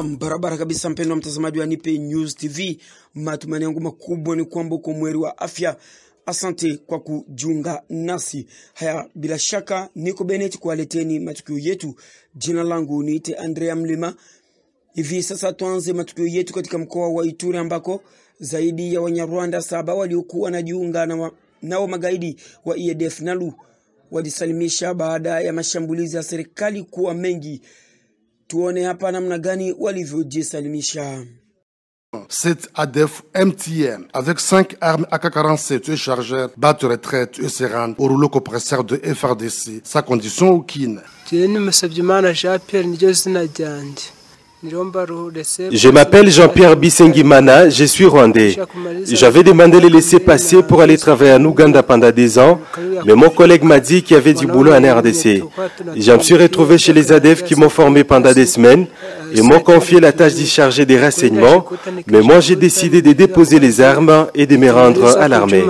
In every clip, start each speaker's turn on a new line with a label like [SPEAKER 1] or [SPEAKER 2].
[SPEAKER 1] Naam, barabara kabisa mpendwa mtazamaji wa Nipe News TV. Matumaini yangu makubwa ni kwamba uko mweri wa afya. Asante kwa kujiunga nasi. Haya, bila shaka niko Bennett kuwaleteni matukio yetu. Jina langu niite Andrea Mlima. Hivi sasa tuanze matukio yetu katika mkoa wa Ituri ambako zaidi ya Wanyarwanda 7 waliokuwa wanajiunga nao magaidi wa EDF Nalu walisalimisha baada ya mashambulizi ya serikali kuwa mengi. Tuone hapa namna gani walivyojisalimisha.
[SPEAKER 2] Cette ADF MTM, avec 5 armes AK-47 et chargeurs, battent retraite et se rendent au rouleau compresseur de FRDC. Sa condition aucune.
[SPEAKER 3] Je m'appelle Jean-Pierre Bisengimana, je suis rwandais. J'avais demandé de laisser passer pour aller travailler en Ouganda pendant 10 ans, mais mon collègue m'a dit qu'il y avait du boulot en RDC. Je me suis retrouvé chez les ADF qui m'ont formé pendant des semaines et m'ont confié la tâche d'y charger des renseignements, mais moi j'ai décidé de déposer les armes et de me rendre à l'armée.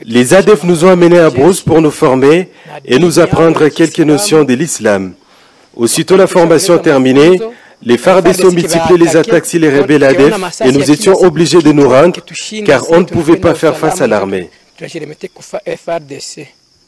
[SPEAKER 3] Les ADF nous ont amenés à Brousse pour nous former et nous apprendre quelques notions de l'islam. Aussitôt la formation terminée, les FARDC ont multiplié les attaques sur les rebelles ADF et nous étions obligés de nous rendre car on ne pouvait pas faire face à l'armée.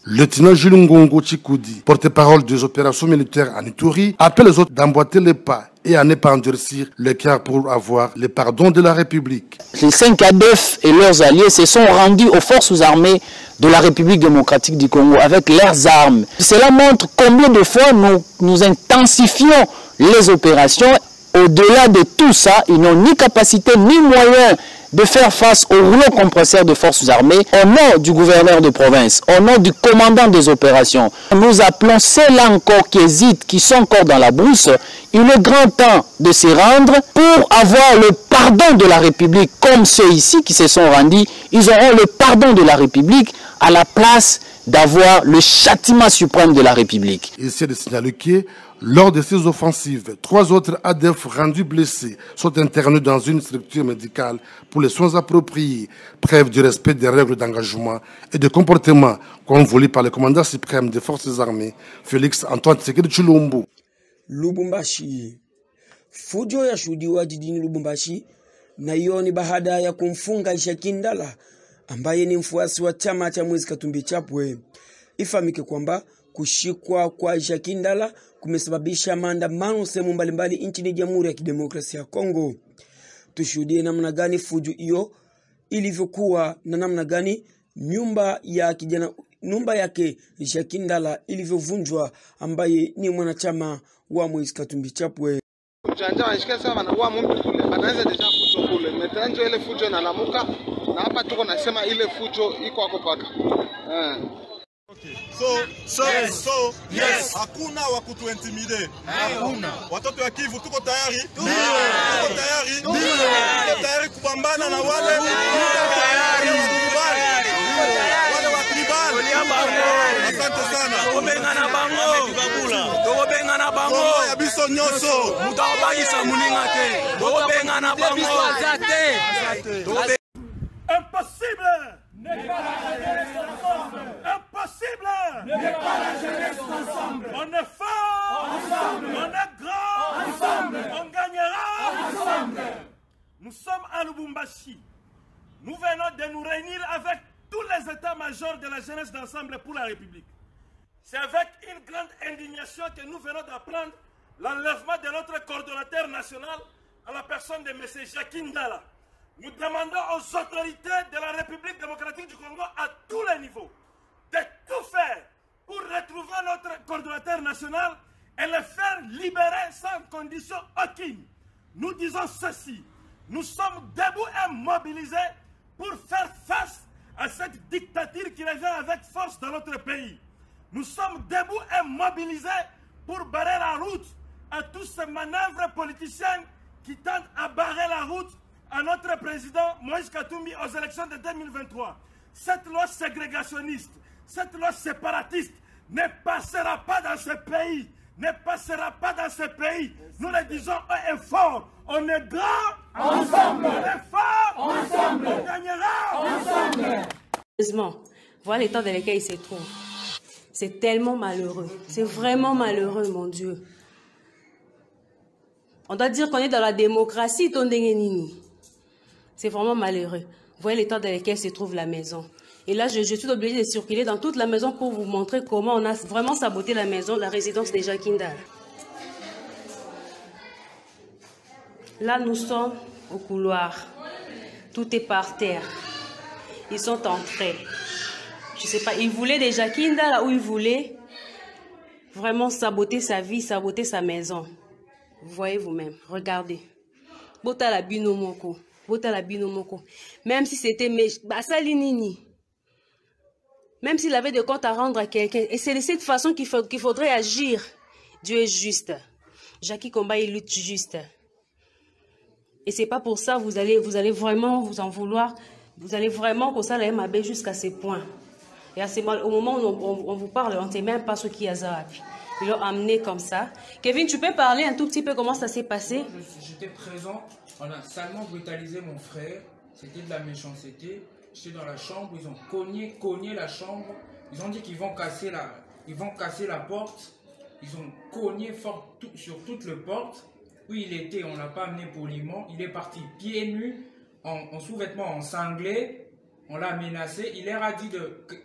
[SPEAKER 2] Lieutenant Jules Ngongo Chikoudi, porte-parole des opérations militaires en Ituri, appelle les autres d'emboîter les pas et à ne pas endurcir le cœur pour avoir le pardon de la République.
[SPEAKER 4] Les 5 ADF et leurs alliés se sont rendus aux forces armées de la République démocratique du Congo avec leurs armes. Cela montre combien de fois nous intensifions les opérations. Au-delà de tout ça, ils n'ont ni capacité ni moyen de faire face au rouleau compresseur de forces armées. Au nom du gouverneur de province, au nom du commandant des opérations, nous appelons ceux-là encore qui hésitent, qui sont encore dans la brousse. Il est grand temps de se rendre pour avoir le pardon de la République, comme ceux ici qui se sont rendus. Ils auront le pardon de la République à la place d'avoir le châtiment suprême de la République.
[SPEAKER 2] Ici de signaler que lors de ces offensives, 3 autres ADF rendus blessés sont internés dans une structure médicale pour les soins appropriés, preuve du respect des règles d'engagement et de comportement convolus par le commandant suprême des forces armées, Félix Antoine Tshisekedi Tshilombo.
[SPEAKER 1] Lubumbashi. Fujo ya shuhudiwa jijini Lubumbashi na hiyo ni baada ya kumfunga Shakindala ambaye ni mfuasi wa chama cha Moise Katumbi Chapwe. Ifahamike kwamba kushikwa kwa Shakindala kumesababisha maandamano sehemu mbalimbali nchini Jamhuri ya Kidemokrasia ya Kongo. Tushuhudie namna gani fujo hiyo ilivyokuwa na namna gani nyumba yake Shakindala ilivyovunjwa, ambaye ni mwanachama wa Moise Katumbi Chapwe.
[SPEAKER 5] Mjanja anashika sasa wanaua mtu kule, banaanza deja fujo kule. Metanjo ile fujo inalamuka na hapa tuko nasema ile fujo iko hapo paka.
[SPEAKER 6] Okay. Yes. Hakuna wa kutuintimide. Hakuna. Watoto wa Kivu tuko tayari? Tuko tayari? Tuko tayari kupambana na wale wale wa tribal. Asante sana. Tobengana bango. Ya biso nyoso. Mutawabagisa muninga te. Tobengana bango.
[SPEAKER 7] Impossible n'est pas la jeunesse ensemble. Impossible n'est pas la jeunesse ensemble. On est fort ensemble. On est grand ensemble. On gagnera ensemble. Nous sommes à Lubumbashi. Nous venons de nous réunir avec tous les états-majors de la jeunesse d'ensemble pour la République. C'est avec une grande indignation que nous venons d'apprendre l'enlèvement de notre coordonnateur national à la personne de M. Shakindala. Nous demandons aux autorités de la République démocratique du Congo à tous les niveaux de tout faire pour retrouver notre coordonnateur national et le faire libérer sans condition aucune. Nous disons ceci, nous sommes debout et mobilisés pour faire face à cette dictature qui revient avec force dans notre pays. Nous sommes debout et mobilisés pour barrer la route à tous ces manœuvres politiciennes qui tentent à barrer la route à notre président Moïse Katumbi aux élections de 2023. Cette loi ségrégationniste, cette loi séparatiste ne passera pas dans ce pays. Ne passera pas dans ce pays. Nous le disons haut et fort. On est grand ensemble. On est fort ensemble. On gagnera ensemble.
[SPEAKER 8] Voilà l'état dans lequel il se trouve. C'est tellement malheureux. C'est vraiment malheureux, mon Dieu. On doit dire qu'on est dans la démocratie, c'est vraiment malheureux. Voyez l'état dans lequel se trouve la maison. Et là, je suis obligée de circuler dans toute la maison pour vous montrer comment on a vraiment saboté la maison, la résidence de Jacques Ndala. Là, nous sommes au couloir. Tout est par terre. Ils sont entrés. Je ne sais pas, ils voulaient de Jacques Ndala ou ils voulaient vraiment saboter sa vie, saboter sa maison. Vous voyez vous-même, regardez. Bota la binomoko. Même si c'était Basalinini. Même s'il avait des comptes à rendre à quelqu'un. Et c'est de cette façon qu'il faudrait agir. Dieu est juste. Jackie Komba, il lutte juste. Et c'est pas pour ça vous allez vraiment vous en vouloir. Vous allez vraiment comme ça la MAB jusqu'à ce point. Et au moment où on vous parle, on ne sait même pas ce qu'il y a ça. Ils l'ont amené comme ça. Kevin, tu peux parler un tout petit peu comment ça s'est passé?
[SPEAKER 9] J'étais présent. On a salement brutalisé mon frère. C'était de la méchanceté. J'étais dans la chambre. Ils ont cogné la chambre. Ils ont dit qu'ils vont casser la porte. Ils ont cogné fort sur toute la porte. Oui, il était, on ne l'a pas amené poliment. Il est parti pieds nus, en sous-vêtements, en sanglé. On l'a menacé. Il leur a dit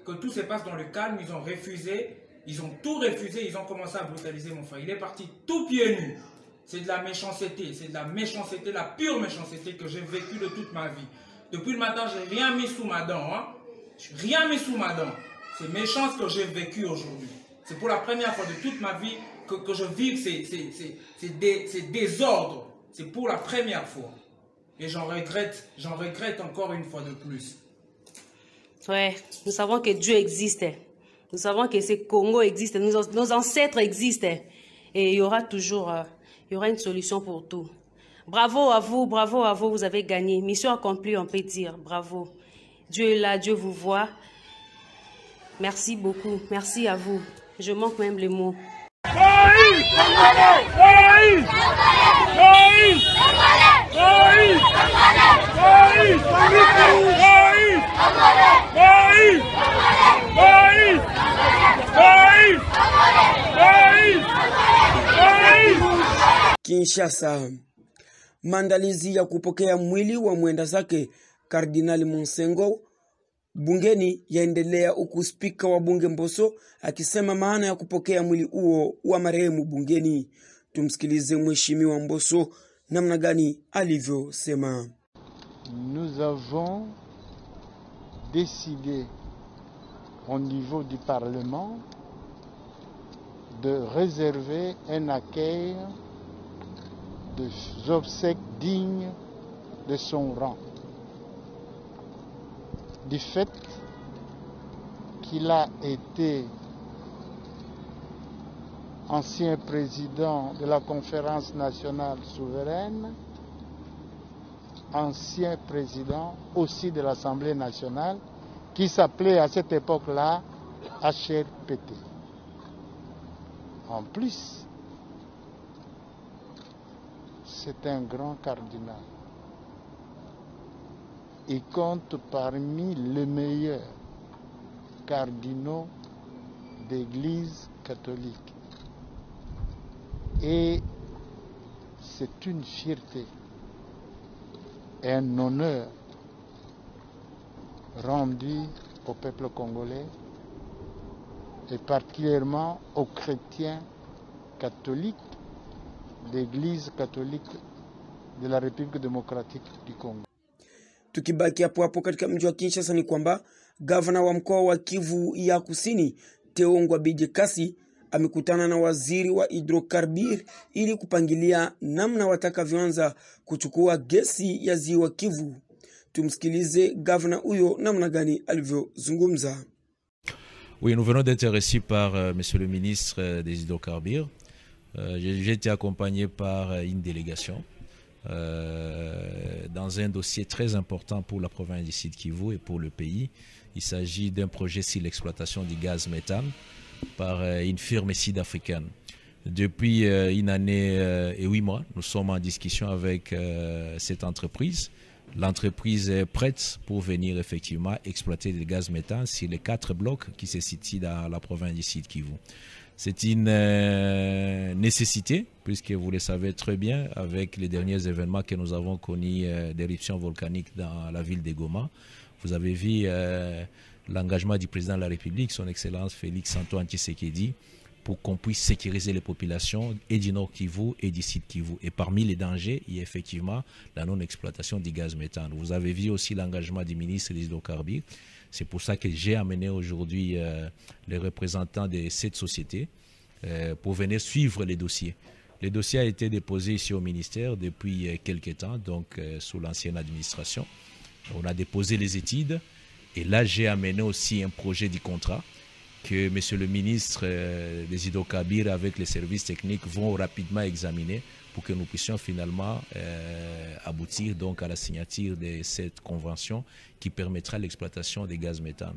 [SPEAKER 9] que tout se passe dans le calme. Ils ont refusé. Ils ont tout refusé. Ils ont commencé à brutaliser mon frère. Il est parti tout pieds nus. C'est de la méchanceté. C'est de la méchanceté, la pure méchanceté que j'ai vécue de toute ma vie. Depuis le matin, je n'ai rien mis sous ma dent. Hein. Rien mis sous ma dent. C'est méchant ce que j'ai vécu aujourd'hui. C'est pour la première fois de toute ma vie que je vis ces désordres. C'est pour la première fois. Et j'en regrette encore une fois de plus.
[SPEAKER 8] Ouais, nous savons que Dieu existe. Nous savons que ce Congo existe. Nos ancêtres existent. Et il y aura toujours une solution pour tout. Bravo à vous, vous avez gagné. Mission accomplie, on peut dire. Bravo. Dieu est là, Dieu vous voit. Merci beaucoup. Merci à vous. Je manque même les mots.
[SPEAKER 1] Kinshasa. Maandalizi ya kupokea mwili wa mwenda zake Kardinali Monsengo bungeni yaendelea, huku spika wa bunge Mboso akisema maana ya kupokea mwili huo wa marehemu bungeni. Tumsikilize mheshimiwa Mboso namna gani alivyosema.
[SPEAKER 10] Nous avons décidé au niveau du Parlement de réserver un accueil des obsèques dignes de son rang. Du fait qu'il a été ancien président de la Conférence nationale souveraine, ancien président aussi de l'Assemblée nationale, qui s'appelait à cette époque-là HRPT. En plus, c'est un grand cardinal. Il compte parmi les meilleurs cardinaux d'Église catholique. Et c'est une fierté et un honneur rendu au peuple congolais et particulièrement aux chrétiens catholiques d'Église catholique de la République démocratique du Congo.
[SPEAKER 1] Tukibaki hapo katika mji wa Kinshasa ni kwamba gavana wa mkoa wa Kivu ya Kusini Teongwa Bidje Kasi amekutana na waziri wa hidrokarbir ili kupangilia namna watakavyoanza kuchukua gesi ya ziwa Kivu. Tumsikilize gavana huyo namna gani alivyozungumza.
[SPEAKER 11] Oui, nous venons d'être reçus par monsieur le ministre des hydrocarbures. J'ai été accompagné par une délégation dans un dossier très important pour la province du Sud Kivu et pour le pays. Il s'agit d'un projet sur l'exploitation du gaz méthane par une firme sud-africaine. Depuis une année et 8 mois, nous sommes en discussion avec cette entreprise. L'entreprise est prête pour venir effectivement exploiter le gaz méthane sur les 4 blocs qui se situent dans la province du Sud Kivu. C'est une nécessité, puisque vous le savez très bien, avec les derniers événements que nous avons connus d'éruptions volcaniques dans la ville de Goma. Vous avez vu l'engagement du président de la République, son Excellence Félix-Antoine Tshisekedi, pour qu'on puisse sécuriser les populations et du Nord Kivu et du Sud Kivu. Et parmi les dangers, il y a effectivement la non-exploitation du gaz méthane. Vous avez vu aussi l'engagement du ministre des Hydrocarbures. C'est pour ça que j'ai amené aujourd'hui les représentants de cette société pour venir suivre les dossiers. Le dossier a été déposé ici au ministère depuis quelques temps, donc sous l'ancienne administration. On a déposé les études et là j'ai amené aussi un projet du contrat que monsieur le ministre des Hydrocarbures avec les services techniques vont rapidement examiner pour que nous puissions finalement aboutir donc à la signature de cette convention qui permettra l'exploitation des gaz méthane.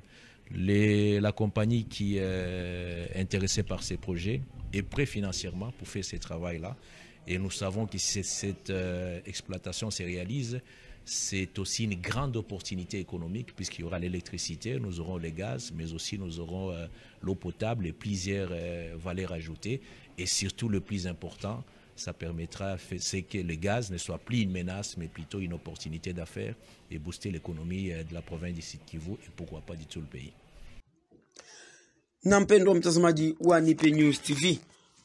[SPEAKER 11] La compagnie qui est intéressée par ces projets est prête financièrement pour faire ce travail-là. Et nous savons que si cette exploitation se réalise, c'est aussi une grande opportunité économique puisqu'il y aura l'électricité, nous aurons le gaz, mais aussi nous aurons l'eau potable et plusieurs valeurs ajoutées. Et surtout, le plus important, ça permettra c'est que le gaz ne soit plus une menace, mais plutôt une opportunité d'affaires et booster l'économie de la province du Sud Kivu et pourquoi pas du tout le pays.
[SPEAKER 1] Na mpendwa mtazamaji wa Nipe News TV,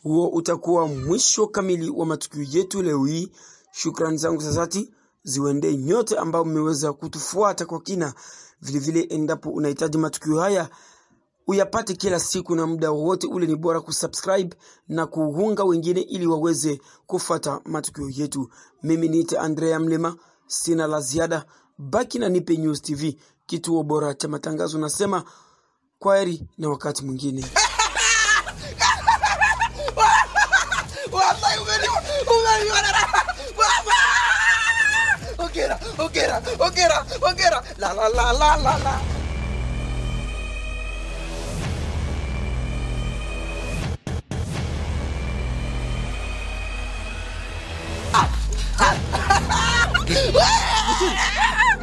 [SPEAKER 1] huo utakuwa mwisho kamili wa matukio yetu leo hii. Shukrani zangu za dhati ziwende nyote ambao mmeweza kutufuata kwa kina. Vile vile endapo unahitaji matukio haya uyapate kila siku na muda wote ule, ni bora kusubscribe na kuunga wengine ili waweze kufuata matukio yetu. Mimi niite Andrea Mlema, sina la ziada. Baki na Nipe News TV, kituo bora cha matangazo. Nasema kwaheri na wakati mwingine.
[SPEAKER 12] Ongera, la.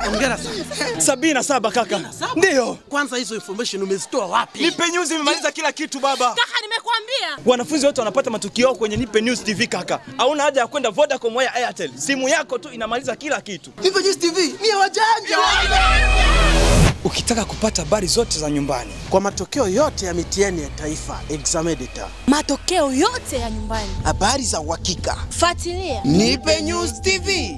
[SPEAKER 13] Ongera sana. 77 kaka. Ndio. Kwanza hizo information umezitoa wapi? Nipe News imemaliza kila kitu baba.
[SPEAKER 14] Kaka nimekuambia.
[SPEAKER 13] Wanafunzi wote wanapata matukio kwenye Nipe News TV kaka. Hauna haja ya kwenda Vodacom au Airtel. Simu yako tu inamaliza kila kitu.
[SPEAKER 12] Nipe News TV ni wajanja.
[SPEAKER 13] Ukitaka kupata habari zote za nyumbani,
[SPEAKER 12] kwa matokeo yote ya mitihani ya taifa, examedita,
[SPEAKER 14] matokeo yote ya nyumbani,
[SPEAKER 12] habari za uhakika,
[SPEAKER 14] fuatilia
[SPEAKER 12] Nipe News TV.